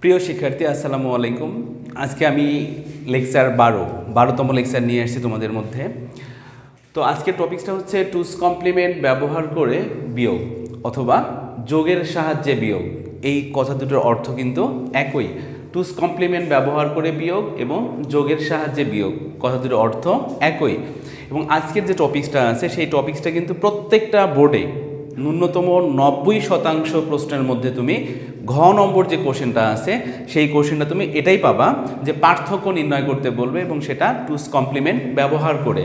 প্রিয় শিক্ষার্থী আসসালামু আলাইকুম। আজকে আমি লেকচার 12তম লেকচার নিয়ে আসছি তোমাদের মধ্যে। তো আজকের টপিকসটা হচ্ছে টুস কমপ্লিমেন্ট ব্যবহার করে বিয়োগ অথবা যোগের সাহায্যে বিয়োগ। এই কথা দুটোর অর্থ কিন্তু একই। টুস কমপ্লিমেন্ট ব্যবহার করে বিয়োগ এবং যোগের সাহায্যে বিয়োগ কথা দুটোর অর্থ একই। এবং আজকের যে টপিকসটা আছে সেই টপিকসটা কিন্তু প্রত্যেকটা বোর্ডে ন্যূনতম 90% প্রশ্নের মধ্যে তুমি ঘ নম্বর যে কোশ্চেনটা আছে সেই কোশ্চেনটা তুমি এটাই পাবা যে পার্থক্য নির্ণয় করতে বলবে এবং সেটা টুস কমপ্লিমেন্ট ব্যবহার করে।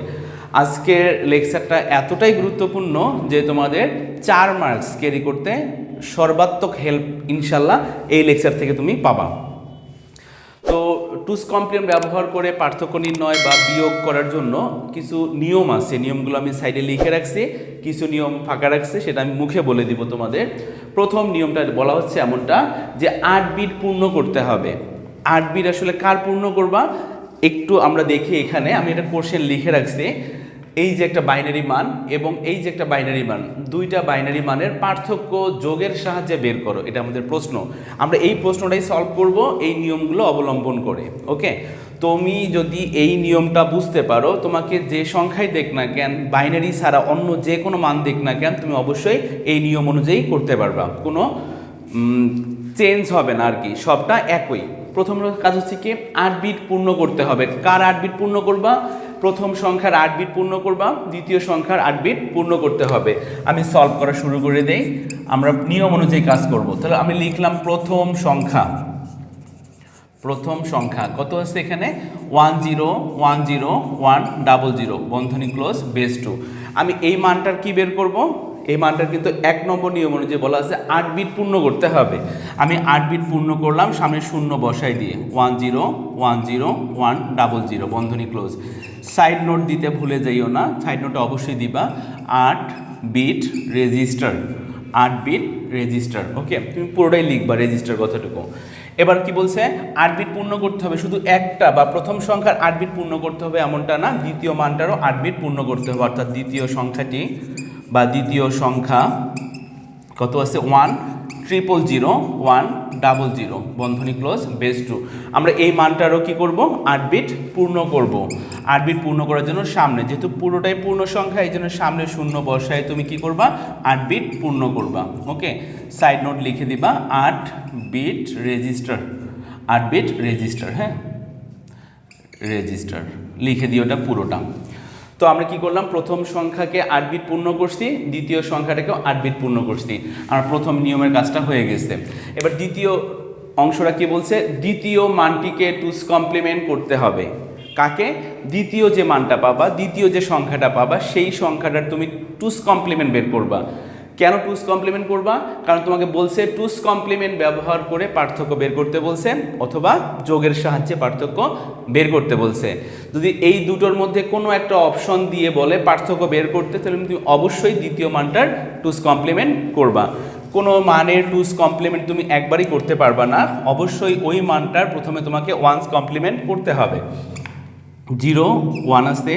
আজকের লেকচারটা এতটাই গুরুত্বপূর্ণ যে তোমাদের 4 মার্কস ক্যারি করতে সর্বাত্মক হেল্প ইনশাল্লাহ এই লেকচার থেকে তুমি পাবা। তো টুস কমপ্লিমেন্ট ব্যবহার করে পার্থক্য নির্ণয় বা বিয়োগ করার জন্য কিছু নিয়ম আছে, নিয়মগুলো আমি সাইডে লিখে রাখছি, কিছু নিয়ম ফাঁকা রাখছি, সেটা আমি মুখে বলে দিব তোমাদের। প্রথম নিয়মটা বলা হচ্ছে এমনটা যে 8 বিট পূর্ণ করতে হবে। 8 বিট আসলে কার পূর্ণ করবা একটু আমরা দেখি। এখানে আমি একটা কোশ্চেন লিখে রাখছি, এই যে একটা বাইনারি মান এবং এই যে একটা বাইনারি মান, দুইটা বাইনারি মানের পার্থক্য যোগের সাহায্যে বের করো, এটা আমাদের প্রশ্ন। আমরা এই প্রশ্নটাই সলভ করব এই নিয়মগুলো অবলম্বন করে। ওকে, তুমি যদি এই নিয়মটা বুঝতে পারো, তোমাকে যে সংখ্যাই দেখ না কেন, বাইনারি ছাড়া অন্য যে কোনো মান দেখ না কেন, তুমি অবশ্যই এই নিয়ম অনুযায়ী করতে পারবা, কোনো চেঞ্জ হবে না আর কি, সবটা একই। প্রথম কাজ হচ্ছে কি 8 বিট পূর্ণ করতে হবে। কার 8 বিট পূর্ণ করবা? প্রথম সংখ্যার 8 বিট পূর্ণ করবা, দ্বিতীয় সংখ্যার 8 বিট পূর্ণ করতে হবে। আমি সলভ করা শুরু করে দেই, আমরা নিয়ম অনুযায়ী কাজ করব। তাহলে আমি লিখলাম প্রথম সংখ্যা কত আছে এখানে 1010100 বন্ধনী ক্লোজ বেস 2। আমি এই মানটার কি বের করব? এই মানটার কিন্তু 1 নম্বর নিয়ম অনুযায়ী বলা আছে 8 বিট পূর্ণ করতে হবে। আমি 8 বিট পূর্ণ করলাম, সামনে শূন্য বসাই দিয়ে 1010100 বন্ধনী ক্লোজ। সাইড নোট দিতে ভুলে যাইও না, সাইড নোটে অবশ্যই দিবা 8 বিট রেজিস্টার, 8 বিট রেজিস্টার। ওকে, তুমি পুরোটাই লিখবা রেজিস্টার কথাটুকু। এবার কি বলছে 8 বিট পূর্ণ করতে হবে, শুধু একটা বা প্রথম সংখ্যার 8 বিট পূর্ণ করতে হবে এমনটা না, দ্বিতীয় মানটারও 8 বিট পূর্ণ করতে হবে। অর্থাৎ দ্বিতীয় সংখ্যাটি বা দ্বিতীয় সংখ্যা কত আছে 1000100 বন্ধনী ক্লোজ বেস 2। আমরা এই মানটারও কি করব 8 বিট পূর্ণ করব। 8 বিট পূর্ণ করার জন্য সামনে, যেহেতু পুরোটাই পূর্ণ সংখ্যা, এই জন্য সামনে শূন্য বসায় তুমি কি করবা 8 বিট পূর্ণ করবা। ওকে, সাইড নোট লিখে দিবা 8 বিট রেজিস্টার, 8 বিট রেজিস্টার, হ্যাঁ রেজিস্টার লিখে দিও ওটা পুরোটা। তো আমরা কি করলাম, প্রথম সংখ্যাকে 8 বিট পূর্ণ করছি, দ্বিতীয় সংখ্যাটাকেও 8 বিট পূর্ণ করছি। আমার প্রথম নিয়মের কাজটা হয়ে গেছে। এবার দ্বিতীয় অংশটা কি বলছে, দ্বিতীয় মানটিকে টুস কমপ্লিমেন্ট করতে হবে। কাকে? দ্বিতীয় যে মানটা পাবা, দ্বিতীয় যে সংখ্যাটা পাবা, সেই সংখ্যাটার তুমি টুস কমপ্লিমেন্ট বের করবা। কেন টুস কমপ্লিমেন্ট করবা? কারণ তোমাকে বলছে টুস কমপ্লিমেন্ট ব্যবহার করে পার্থক্য বের করতে বলছে অথবা যোগের সাহায্যে পার্থক্য বের করতে বলছে। যদি এই দুটোর মধ্যে কোনো একটা অপশন দিয়ে বলে পার্থক্য বের করতে, তাহলে তুমি অবশ্যই দ্বিতীয় মানটার টুস কমপ্লিমেন্ট করবা। কোনো মানের টুস কমপ্লিমেন্ট তুমি একবারই করতে পারবা না, অবশ্যই ওই মানটার প্রথমে তোমাকে ওয়ান্স কমপ্লিমেন্ট করতে হবে। 0 1 আছে,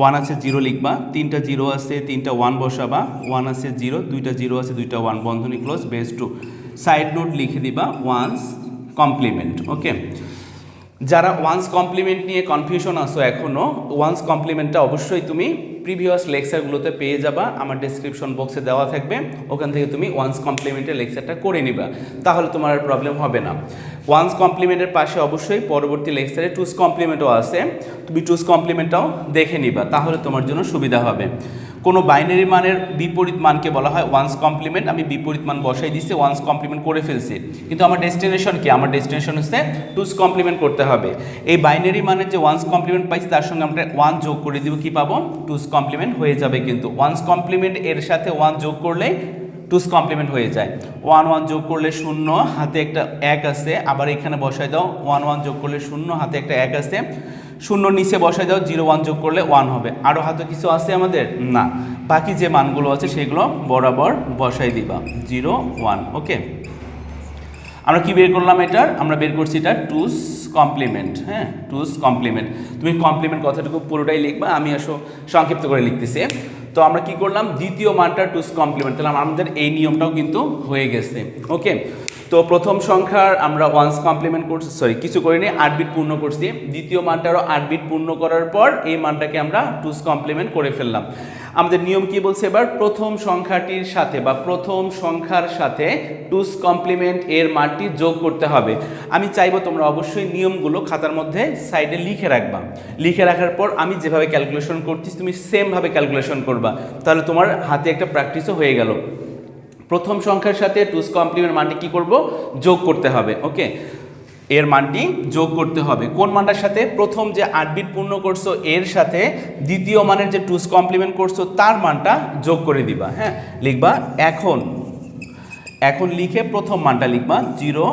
1 আছে 0 লিখবা, 3টা 0 আছে 3টা 1 বসাবা, 1 আছে 0, 2টা 0 আছে 2টা 1 বন্ধনী ক্লোজ বেস 2। সাইড নোট লিখে দিবা ওয়ান্স কমপ্লিমেন্ট। ওকে, যারা ওয়ান্স কমপ্লিমেন্ট নিয়ে কনফিউশন আসো এখনও, ওয়ান্স কমপ্লিমেন্টটা অবশ্যই তুমি প্রিভিয়াস লেকচারগুলোতে পেয়ে যাবা, আমার ডেসক্রিপশন বক্সে দেওয়া থাকবে, ওখান থেকে তুমি ওয়ান্স কমপ্লিমেন্টের লেকচারটা করে নিবা, তাহলে তোমার আর প্রবলেম হবে না। ওয়ান্স কমপ্লিমেন্টের পাশে অবশ্যই পরবর্তী লেকচারে টুস কমপ্লিমেন্টও আছে, তুমি টুস কমপ্লিমেন্টটাও দেখে নিবা, তাহলে তোমার জন্য সুবিধা হবে। কোনো বাইনারি মানের বিপরীত মানকে বলা হয় ওয়ান্স কমপ্লিমেন্ট। আমি বিপরীত মান বসাই দিচ্ছি, ওয়ান্স কমপ্লিমেন্ট করে ফেলছি, কিন্তু আমার ডেস্টিনেশন কি? আমার ডেস্টিনেশন হচ্ছে টুস কমপ্লিমেন্ট করতে হবে। এই বাইনারি মানের যে ওয়ান্স কমপ্লিমেন্ট পাইছি তার সঙ্গে আমরা 1 যোগ করে দিব, কি পাবো? টুস কমপ্লিমেন্ট হয়ে যাবে। কিন্তু ওয়ান্স কমপ্লিমেন্ট এর সাথে 1 যোগ করলে টুস কমপ্লিমেন্ট হয়ে যায়। 1 1 যোগ করলে 0, হাতে একটা 1 আছে, আবার এখানে বসাই দাও 1 1 যোগ করলে 0, হাতে একটা 1 আছে, 0 নিচে বসাই দাও, 0 1 যোগ করলে 1 হবে। আরও হাতে কিছু আছে আমাদের? না, বাকি যে মানগুলো আছে সেগুলো বরাবর বসাই দিবা 0 1। ওকে, আমরা কি বের করলাম এটার? আমরা বের করছি এটা টুস কমপ্লিমেন্ট। হ্যাঁ, টুস কমপ্লিমেন্ট। তুমি কমপ্লিমেন্ট কথাটুকু পুরোটাই লিখবা, আমি সংক্ষিপ্ত করে লিখতেছি। তো আমরা কি করলাম, দ্বিতীয় মানটা টুস কমপ্লিমেন্ট, তাহলে আমাদের এই নিয়মটাও কিন্তু হয়ে গেছে। ওকে, তো প্রথম সংখ্যার আমরা ওয়ান্স কমপ্লিমেন্ট করছি, সরি কিছু করিনি, 8 বিট পূর্ণ করছি। দ্বিতীয় মানটারও 8 বিট পূর্ণ করার পর এই মানটাকে আমরা 2's কমপ্লিমেন্ট করে ফেললাম। আমাদের নিয়ম কি বলছে এবার, প্রথম সংখ্যাটির সাথে বা প্রথম সংখ্যার সাথে 2's কমপ্লিমেন্ট এর মানটি যোগ করতে হবে। আমি চাইবো তোমরা অবশ্যই নিয়মগুলো খাতার মধ্যে সাইডে লিখে রাখবা। লিখে রাখার পর আমি যেভাবে ক্যালকুলেশন করছি তুমি সেমভাবে ক্যালকুলেশন করবা, তাহলে তোমার হাতে একটা প্র্যাকটিসও হয়ে গেল। প্রথম সংখ্যার সাথে 2's কমপ্লিমেন্ট মানটি কি করব, যোগ করতে হবে। ওকে, এর মানটি যোগ করতে হবে কোন মানটার সাথে, প্রথম যে 8 বিট পূর্ণ করছো এর সাথে দ্বিতীয় মানের যে 2's কমপ্লিমেন্ট করছো তার মানটা যোগ করে দিবা। হ্যাঁ, লিখবা এখন লিখে প্রথম মানটা লিখবা 0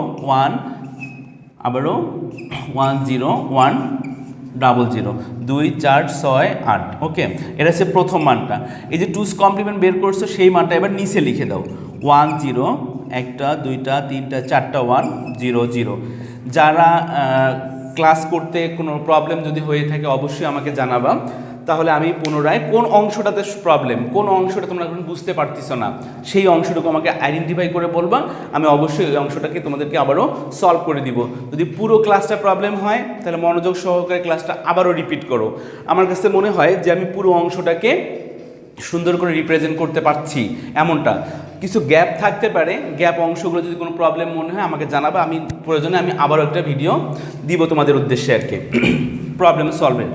1 আবারও 1 0 1 00 2 4 6 8। ওকে, এটা হচ্ছে প্রথম মানটা। এই যে 2's কমপ্লিমেন্ট বের করছো সেই মানটা এবার নিচে লিখে দাও 1 0 একটা দুইটা তিনটা চারটা 1 0 0। যারা ক্লাস করতে কোনো প্রবলেম যদি হয়ে থাকে অবশ্যই আমাকে জানাবা, তাহলে আমি পুনরায় কোন অংশটাতে প্রবলেম, কোন অংশটা তোমরা এখন বুঝতে পারতেছ না সেই অংশটুকু আমাকে আইডেন্টিফাই করে বলবা, আমি অবশ্যই ওই অংশটাকে তোমাদেরকে আবারও সলভ করে দিব। যদি পুরো ক্লাসটা প্রবলেম হয় তাহলে মনোযোগ সহকারে ক্লাসটা আবারও রিপিট করো। আমার কাছে মনে হয় যে আমি পুরো অংশটাকে সুন্দর করে রিপ্রেজেন্ট করতে পারছি এমনটা। কিছু গ্যাপ থাকতে পারে, গ্যাপ অংশগুলো যদি কোনো প্রবলেম মনে হয় আমাকে জানাবা, আমি প্রয়োজনে আমি আবারও একটা ভিডিও দিব তোমাদের উদ্দেশ্যে আর কি প্রবলেম সলভের।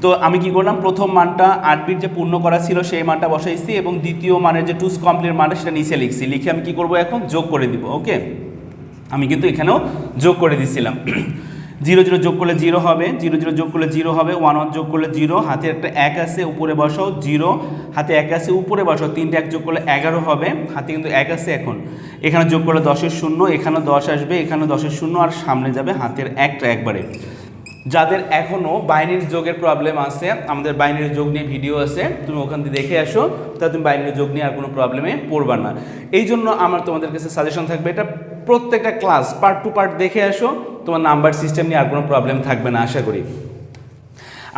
তো আমি কি করলাম, প্রথম মানটা 8 বিট যে পূর্ণ করা ছিল সেই মানটা বসাইছি এবং দ্বিতীয় মানের যে 2's কমপ্লিমেন্ট মানটা সেটা নিচে লিখছি। লিখে আমি কি করব, এখন যোগ করে দিব। ওকে, আমি কিন্তু এখানেও যোগ করে দিছিলাম। 0 0 যোগ করলে 0 হবে, 0 0 যোগ করলে 0 হবে, 1 1 যোগ করলে 0, হাতে একটা 1 আছে উপরে বসাও 0, হাতে 1 আছে উপরে বসাও, 3টা 1 যোগ করলে 11 হবে, হাতে কিন্তু 1 আছে। এখন এখানে যোগ করলে 10 এর 0, এখানে 10 আসবে, এখানে 10 এর 0 আর সামনে যাবে হাতের 1টা একবারে। যাদের এখনও বাইনারি যোগের প্রবলেম আছে, আমাদের বাইনারি যোগ নিয়ে ভিডিও আছে, তুমি ওখান থেকে দেখে আসো, তাহলে তুমি বাইনারি যোগ নিয়ে আর কোনো প্রবলেমে পড়বা না। এই জন্য আমার তোমাদের কাছে সাজেশন থাকবে, এটা প্রত্যেকটা ক্লাস পার্ট টু পার্ট দেখে আসো, তোমার নাম্বার সিস্টেম নিয়ে আর কোনো প্রবলেম থাকবে না আশা করি।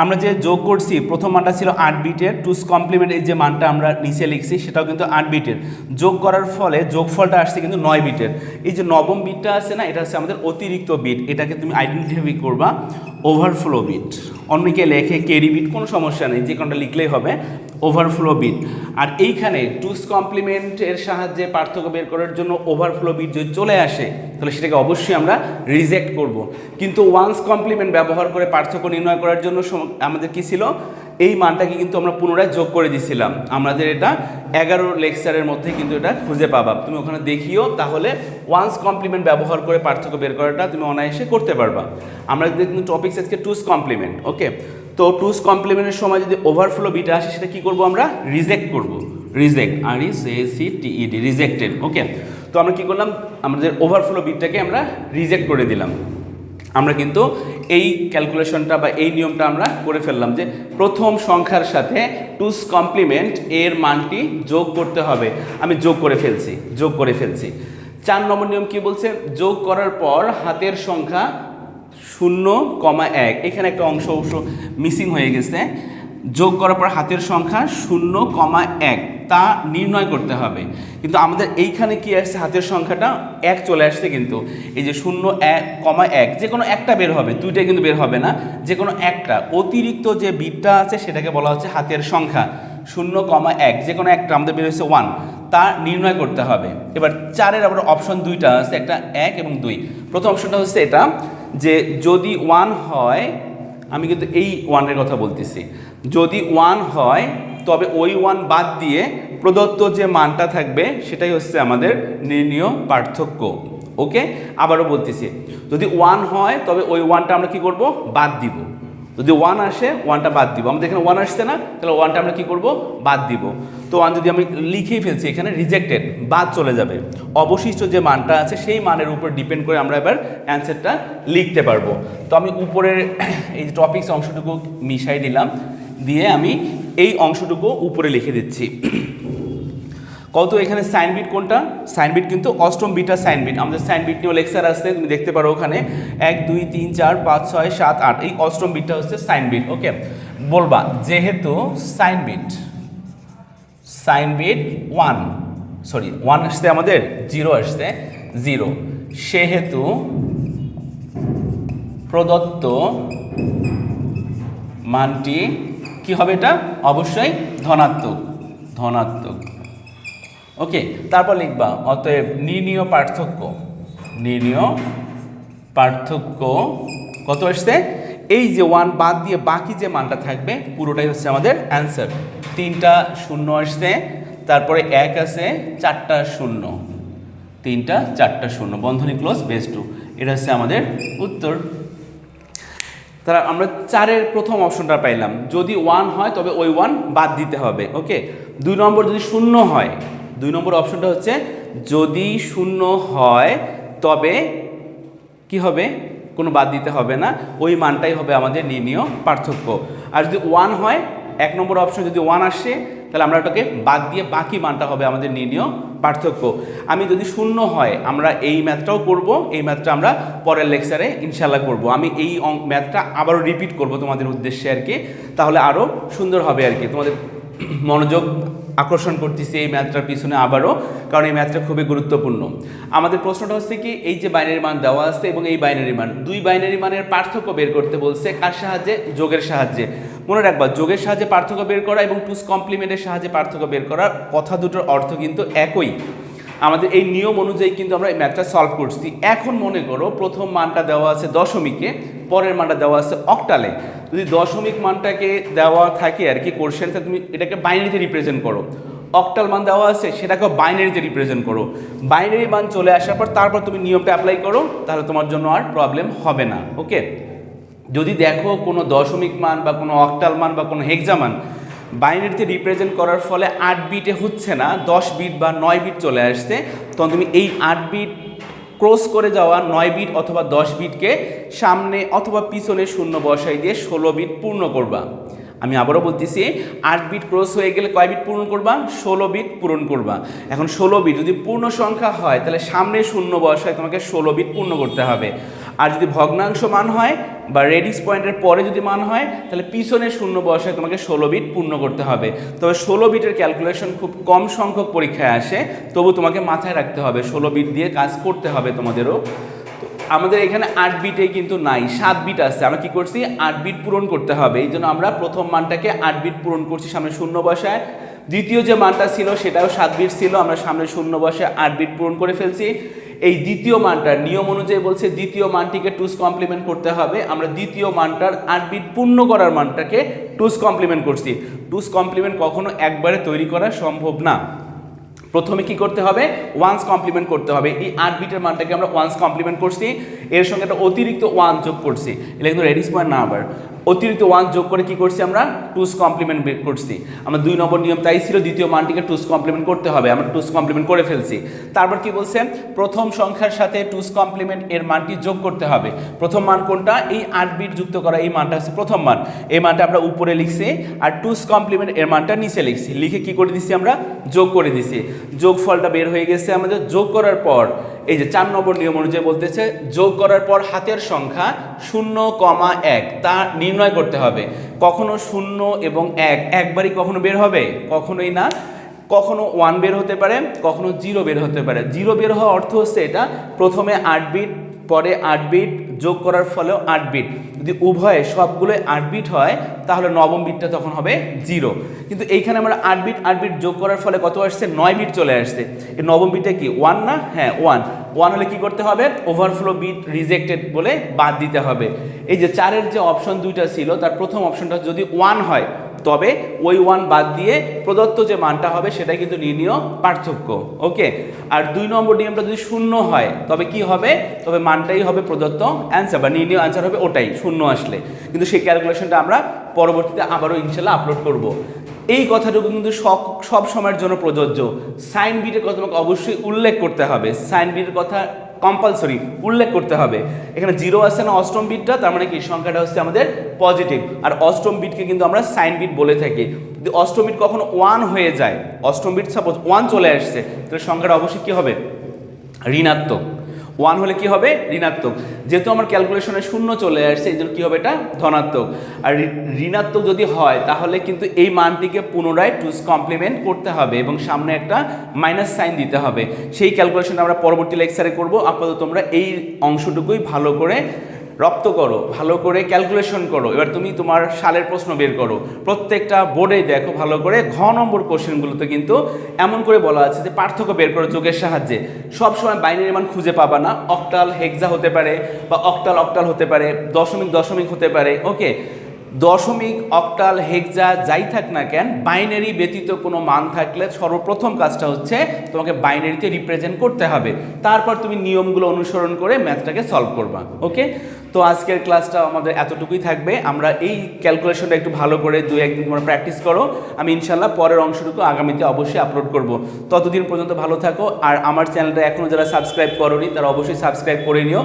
আমরা যে যোগ করছি প্রথম মানটা ছিল 8 বিটের, 2's কমপ্লিমেন্ট এই যে মানটা আমরা নিচে লিখছি সেটাও কিন্তু 8 বিটের। যোগ করার ফলে যোগফলটা আসছে কিন্তু 9 বিটের। এই যে নবম বিটটা আছে না, এটা হচ্ছে আমাদের অতিরিক্ত বিট, এটাকে তুমি আইডেন্টিফাই করবা ওভারফ্লো বিট। অনেকে লেখে ক্যারি বিট, কোনো সমস্যা নেই, যে কোনটা লিখলেই হবে, ওভারফ্লো বিট। আর এইখানে 2's কমপ্লিমেন্টের সাহায্যে পার্থক্য বের করার জন্য ওভারফ্লো বিট যদি চলে আসে তাহলে সেটাকে অবশ্যই আমরা রিজেক্ট করব। কিন্তু ওয়ান্স কমপ্লিমেন্ট ব্যবহার করে পার্থক্য নির্ণয় করার জন্য আমাদের কি ছিল, এই মানটাকে কিন্তু আমরা পুনরায় যোগ করে দিয়েছিলাম। আমাদের এটা 11 লেকচারের মধ্যে কিন্তু এটা খুঁজে পাবা, তুমি ওখানে দেখিও, তাহলে ওয়ান্স কমপ্লিমেন্ট ব্যবহার করে পার্থক্য বের করাটা তুমি অনায়াসে করতে পারবা। আমরা কিন্তু টপিকস আজকে 2's কমপ্লিমেন্ট। ওকে, তো 2's কমপ্লিমেন্টের সময় যদি ওভারফ্লো বিট আসে সেটা কি করব, আমরা রিজেক্ট করব। Reject, REJECTED, rejected. ওকে, তো আমরা কি করলাম, আমাদের ওভারফ্লো বিটটাকে আমরা রিজেক্ট করে দিলাম। আমরা কিন্তু এই ক্যালকুলেশনটা বা এই নিয়মটা আমরা করে ফেললাম যে প্রথম সংখ্যার সাথে 2's কমপ্লিমেন্ট এর মানটি যোগ করতে হবে। আমি যোগ করে ফেলছি। 4 নম্বর নিয়ম কি বলছে, যোগ করার পর হাতের সংখ্যা 0,1, এখানে একটা অংশ মিসিং হয়ে গেছে। যোগ করার পর হাতের সংখ্যা 0,1 তা নির্ণয় করতে হবে। কিন্তু আমাদের এইখানে কি আসছে, হাতের সংখ্যাটা 1 চলে আসছে, কিন্তু এই যে 0,1 যে কোনো একটা বের হবে, দুইটা কিন্তু বের হবে না, যে কোনো একটা অতিরিক্ত যে বিটটা আছে সেটাকে বলা হচ্ছে হাতের সংখ্যা। 0,1 যে কোনো একটা আমাদের বের হয়েছে 1, তা নির্ণয় করতে হবে। এবার 4-এর আবার অপশন দুইটা আছে, একটা 1 এবং 2। প্রথম অপশনটা হচ্ছে এটা যে যদি 1 হয়, আমি কিন্তু এই 1-এর কথা বলতেছি, যদি 1 হয় তবে ওই 1 বাদ দিয়ে প্রদত্ত যে মানটা থাকবে সেটাই হচ্ছে আমাদের নির্ণীয় পার্থক্য। ওকে, আবারও বলতেছি, যদি 1 হয় তবে ওই 1টা আমরা কি করব, বাদ দিব। যদি 1 আসে 1টা বাদ দিব, আমাদের এখানে 1 আসছে না, তাহলে 1টা আমরা কি করব, বাদ দিব। তো 1 যদি আমি লিখেই ফেলছি এখানে রিজেক্টেড, বাদ চলে যাবে। অবশিষ্ট যে মানটা আছে সেই মানের উপর ডিপেন্ড করে আমরা এবার অ্যান্সারটা লিখতে পারবো। তো আমি উপরের এই টপিকস অংশটুকু মিশাই দিলাম, দিয়ে আমি এই অংশটুকু উপরে লিখে দিচ্ছি। কত এখানে সাইন বিট কোনটা, সাইন বিট কিন্তু অষ্টম বিটা সাইন বিট। আমাদের সাইন বিট নিয়েও লেকচার আসছে, তুমি দেখতে পারো ওখানে 1 2 3 4 5 6 7 8, এই অষ্টম বিটটা হচ্ছে সাইন বিট। ওকে, বলবা যেহেতু সাইন বিট 1 আসছে, আমাদের 0 আসছে, 0 সেহেতু প্রদত্ত মানটি কি হবে, এটা অবশ্যই ধনাত্মক। ওকে, তারপর লিখবা অতএব নির্ণীয় পার্থক্য কত আসছে, এই যে 1 বাদ দিয়ে বাকি যে মানটা থাকবে পুরোটাই হচ্ছে আমাদের অ্যান্সার। 3টা শূন্য আসছে, তারপরে 1 আছে, 4টা শূন্য, 3টা 4টা শূন্য, বন্ধনী ক্লোজ বেস 2, এটা হচ্ছে আমাদের উত্তর। তাহলে আমরা 4-এর প্রথম অপশনটা পাইলাম, যদি 1 হয় তবে ওই 1 বাদ দিতে হবে। ওকে, 2 নম্বর যদি শূন্য হয়, 2 নম্বর অপশনটা হচ্ছে যদি শূন্য হয় তবে কি হবে, কোনো বাদ দিতে হবে না, ওই মানটাই হবে আমাদের নির্ণীয় পার্থক্য। আর যদি 1 হয়, 1 নম্বর অপশন যদি 1 আসে তাহলে আমরা ওটাকে বাদ দিয়ে বাকি মানটা হবে আমাদের নির্ণীয় পার্থক্য। আমি যদি শূন্য হয় আমরা এই ম্যাথটাও করব, এই ম্যাথটা আমরা পরের লেকচারে ইনশাল্লাহ করব। আমি এই ম্যাথটা আবারও রিপিট করব তোমাদের উদ্দেশ্যে আর কি, তাহলে আরও সুন্দর হবে আর কি, তোমাদের মনোযোগ আকর্ষণ করতেছি এই ম্যাথটার পিছনে আবারও, কারণ এই ম্যাথটা খুবই গুরুত্বপূর্ণ। আমাদের প্রশ্নটা হচ্ছে কি, এই যে বাইনারি মান দেওয়া আছে এবং এই বাইনারি মান, দুই বাইনারি মানের পার্থক্য বের করতে বলছে, কার সাহায্যে, যোগের সাহায্যে। মনে রাখবা যোগের সাহায্যে পার্থক্য বের করা এবং টুস কমপ্লিমেন্টের সাহায্যে পার্থক্য বের করার কথা দুটোর অর্থ কিন্তু একই। আমাদের এই নিয়ম অনুযায়ী কিন্তু আমরা এই ম্যাথটা সলভ করছি। এখন মনে করো প্রথম মানটা দেওয়া আছে দশমিকে, পরের মানটা দেওয়া আছে অক্টালে। যদি দশমিক মানটাকে দেওয়া থাকে আর কি কোশ্চেন, তুমি এটাকে বাইনারিতে রিপ্রেজেন্ট করো। অক্টাল মান দেওয়া আছে সেটাকেও বাইনারিতে রিপ্রেজেন্ট করো। বাইনারি মান চলে আসার পর তারপর তুমি নিয়মটা অ্যাপ্লাই করো, তাহলে তোমার জন্য আর প্রবলেম হবে না। ওকে, যদি দেখো কোনো দশমিক মান বা কোনো অক্টাল মান বা কোনো হেক্সা মান বাইনারিতে রিপ্রেজেন্ট করার ফলে 8 বিটে হচ্ছে না, 10 বিট বা 9 বিট চলে আসছে, তখন তুমি এই 8 বিট ক্রস করে যাওয়া 9 বিট অথবা 10 বিটকে সামনে অথবা পিছনে শূন্য বসাই দিয়ে 16 বিট পূর্ণ করবা। আমি আবারও বলতেছি, 8 বিট ক্রস হয়ে গেলে কয় বিট পূরণ করবা, 16 বিট পূরণ করবা। এখন 16 বিট যদি পূর্ণ সংখ্যা হয় তাহলে সামনে শূন্য বসায় তোমাকে 16 বিট পূর্ণ করতে হবে। আর যদি ভগ্নাংশ মান হয় বা রেডিক্স পয়েন্টের পরে যদি মান হয় তাহলে পিছনে শূন্য বসায় তোমাকে 16 বিট পূর্ণ করতে হবে। তবে 16 বিটের ক্যালকুলেশন খুব কম সংখ্যক পরীক্ষায় আসে, তবু তোমাকে মাথায় রাখতে হবে 16 বিট দিয়ে কাজ করতে হবে তোমাদেরও। আমাদের এখানে 8 বিটে কিন্তু নাই, 7 বিট আছে। আমরা কি করছি, 8 বিট পূরণ করতে হবে, এই জন্য আমরা প্রথম মানটাকে 8 বিট পূরণ করছি, সামনে শূন্য বসায়। দ্বিতীয় যে মানটা ছিল সেটাও 7 বিট ছিল, আমরা সামনে শূন্য বসায় 8 বিট পূরণ করে ফেলছি। এই দ্বিতীয় মানটা নিয়ম অনুযায়ী বলছে দ্বিতীয় মানটিকে টুস কমপ্লিমেন্ট করতে হবে, আমরা দ্বিতীয় মানটার 8 বিট পূর্ণ করার মানটাকে টুস কমপ্লিমেন্ট করছি। টুস কমপ্লিমেন্ট কখনো একবারে তৈরি করা সম্ভব না, প্রথমে কি করতে হবে, ওয়ান্স কমপ্লিমেন্ট করতে হবে। এই 8 বিটের মানটাকে আমরা ওয়ান্স কমপ্লিমেন্ট করছি, এর সঙ্গে একটা অতিরিক্ত 1 যোগ করছি, এটা কিন্তু রেডিক্স পয়েন্ট না, আবার অতিরিক্ত 1 যোগ করে কি করছি আমরা, টুস কমপ্লিমেন্ট বের করছি। আমরা 2 নম্বর নিয়ম তাই ছিল, দ্বিতীয় মানটিকে টুস কমপ্লিমেন্ট করতে হবে, আমরা টুস কমপ্লিমেন্ট করে ফেলছি। তারপর কি বলছে, প্রথম সংখ্যার সাথে টুস কমপ্লিমেন্ট এর মানটি যোগ করতে হবে। প্রথম মান কোনটা, এই 8 বিট যুক্ত করা এই মানটা হচ্ছে প্রথম মান, এই মানটা আমরা উপরে লিখছি, আর টুস কমপ্লিমেন্ট এর মানটা নিচে লিখছি, লিখে কি করে দিচ্ছি আমরা, যোগ করে দিছি। যোগফলটা বের হয়ে গেছে আমাদের। যোগ করার পর এই যে 4 নম্বর নিয়ম অনুযায়ী বলতেছে, যোগ করার পর হাতের সংখ্যা 0,1 তা নির্ণয় করতে হবে। কখনো 0 এবং 1 একবারই কখনো বের হবে, কখনোই না, কখনো 1 বের হতে পারে, কখনো 0 বের হতে পারে। 0 বের হওয়ার অর্থ হচ্ছে এটা প্রথমে 8 বিট পরে 8 বিট যোগ করার ফলেও 8 বিট, যদি উভয়ে সবগুলো 8 বিট হয় তাহলে নবম বিটটা তখন হবে 0। কিন্তু এইখানে আমরা 8 বিট যোগ করার ফলে কত আসছে, 9 বিট চলে আসছে। এই নবম বিটে কি 1 না, হ্যাঁ 1 হলে কি করতে হবে, ওভারফ্লো বিট রিজেক্টেড বলে বাদ দিতে হবে। এই যে 4-এর যে অপশন দুইটা ছিল তার প্রথম অপশনটা যদি 1 হয় তবে ওই 1 বাদ দিয়ে প্রদত্ত যে মানটা হবে সেটাই কিন্তু নির্ণীয় পার্থক্য। ওকে, আর 2 নম্বর নিয়মটা যদি 0 হয় তবে কি হবে, তবে মানটাই হবে প্রদত্ত অ্যান্সার বা নির্ণীয় অ্যান্সার হবে ওটাই 0 আসলে। কিন্তু সেই ক্যালকুলেশনটা আমরা পরবর্তীতে আবারও ইনশাল্লাহ আপলোড করব। এই কথাটুকু কিন্তু সব সময়ের জন্য প্রযোজ্য। সাইন বিটের কথা তোমাকে অবশ্যই উল্লেখ করতে হবে, সাইন বিটের কথা কম্পালসরি উল্লেখ করতে হবে। এখানে 0 আছে না অষ্টম বিটটা, তার মানে কি সংখ্যাটা হচ্ছে আমাদের পজিটিভ, আর অষ্টম বিটকে কিন্তু আমরা সাইন বিট বলে থাকি। যদি অষ্টম বিট কখনো 1 হয়ে যায়, অষ্টম বিট সাপোজ 1 চলে আসছে, তাহলে সংখ্যাটা অবশ্যই কি হবে, ঋণাত্মক। 1 হলে কি হবে ঋণাত্মক, যেহেতু আমার ক্যালকুলেশনে শূন্য চলে আসছে এই জন্য কী হবে এটা ধনাত্মক। আর ঋণাত্মক যদি হয় তাহলে কিন্তু এই মানটিকে পুনরায় 2's কমপ্লিমেন্ট করতে হবে এবং সামনে একটা মাইনাস সাইন দিতে হবে। সেই ক্যালকুলেশন আমরা পরবর্তী লেকচারে করব। আপাতত তোমরা এই অংশটুকুই ভালো করে রপ্ত করো, ভালো করে ক্যালকুলেশন করো। এবার তুমি তোমার সালের প্রশ্ন বের করো, প্রত্যেকটা বোর্ডেই দেখো ভালো করে ঘ নম্বর কোশ্চেনগুলোতে কিন্তু এমন করে বলা আছে যে পার্থক্য বের করো যোগের সাহায্যে। সবসময় বাইনারি মান খুঁজে পাবা না, অক্টাল হেক্সা হতে পারে বা অক্টাল অক্টাল হতে পারে, দশমিক দশমিক হতে পারে। ওকে, দশমিক অক্টাল হেক্সা যাই থাক না কেন, বাইনারি ব্যতীত কোনো মান থাকলে সর্বপ্রথম কাজটা হচ্ছে তোমাকে বাইনারিতে রিপ্রেজেন্ট করতে হবে, তারপর তুমি নিয়মগুলো অনুসরণ করে ম্যাথটাকে সলভ করবা। ওকে, তো আজকের ক্লাসটা আমাদের এতটুকুই থাকবে। আমরা এই ক্যালকুলেশনটা একটু ভালো করে 2-1 দিন তোমরা প্র্যাকটিস করো। আমি ইনশাল্লাহ পরের অংশটুকু আগামীতে অবশ্যই আপলোড করব। ততদিন পর্যন্ত ভালো থাকো। আর আমার চ্যানেলটা এখনও যারা সাবস্ক্রাইব করোনি তারা অবশ্যই সাবস্ক্রাইব করে নিও।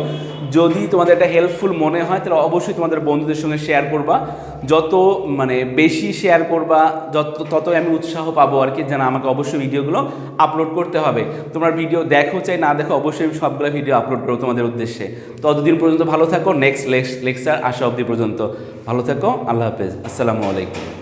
যদি তোমাদের এটা হেল্পফুল মনে হয় তাহলে অবশ্যই তোমাদের বন্ধুদের সঙ্গে শেয়ার করবা। যত বেশি শেয়ার করবা ততই আমি উৎসাহ পাবো আর কি, যেন আমাকে অবশ্যই ভিডিওগুলো আপলোড করতে হবে। তোমরা ভিডিও দেখো চাই না দেখো, অবশ্যই আমি সবগুলো ভিডিও আপলোড করবো তোমাদের উদ্দেশ্যে। ততদিন পর্যন্ত ভালো থাকো। নেক্সট লেকচার আসা অবধি পর্যন্ত ভালো থাকো। আল্লাহ হাফেজ, আসসালামু আলাইকুম।